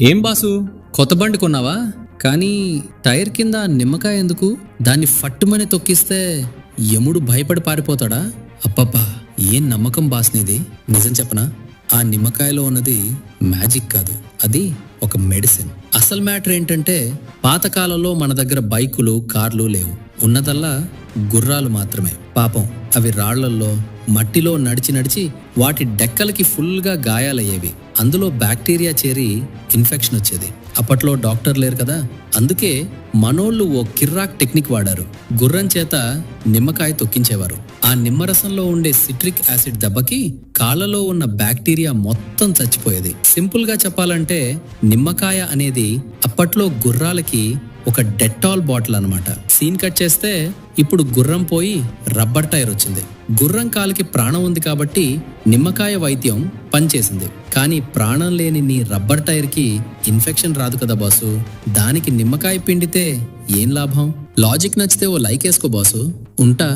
ఏం బాసు, కొత్త బండి కొన్నావా? కానీ టైర్ కింద నిమ్మకాయ ఎందుకు? దాన్ని ఫట్టుమని తొక్కిస్తే యముడు భయపడి పారిపోతాడా? అప్పప్పా, ఏం నమ్మకం బాస్ నీది. నిజం చెప్పనా, ఆ నిమ్మకాయలో ఉన్నది మ్యాజిక్ కాదు, అది ఒక మెడిసిన్. అసలు మ్యాటర్ ఏంటంటే, పాతకాలంలో మన దగ్గర బైకులు, కార్లు లేవు. ఉన్నదల్లా గుర్రాలు మాత్రమే. పాపం అవి రాళ్లల్లో, మట్టిలో నడిచి నడిచి వాటి డెక్కలకి ఫుల్గా గాయాలయ్యేవి. అందులో బ్యాక్టీరియా చేరి ఇన్ఫెక్షన్ వచ్చేది. అప్పట్లో డాక్టర్ లేరు కదా, అందుకే మనోళ్ళు ఓ కిర్రాక్ టెక్నిక్ వాడారు. గుర్రం చేత నిమ్మకాయ తొక్కించేవారు. ఆ నిమ్మరసంలో ఉండే సిట్రిక్ యాసిడ్ దెబ్బకి కాళ్ళలో ఉన్న బ్యాక్టీరియా మొత్తం చచ్చిపోయేది. సింపుల్ గా చెప్పాలంటే, నిమ్మకాయ అనేది అప్పట్లో గుర్రాలకి ఒక డెటాల్ బాటిల్ అన్నమాట. సీన్ కట్ చేస్తే ఇప్పుడు గుర్రం పోయి రబ్బర్ టైర్ వచ్చింది. గుర్రం కాలికి ప్రాణం ఉంది కాబట్టి నిమ్మకాయ వైద్యం పనిచేసింది. కానీ ప్రాణం లేని నీ రబ్బర్ టైర్ కి ఇన్ఫెక్షన్ రాదు కదా బాసు. దానికి నిమ్మకాయ పిండితే ఏం లాభం? లాజిక్ నచ్చితే ఓ లైక్ వేసుకో బాసు. ఉంటా.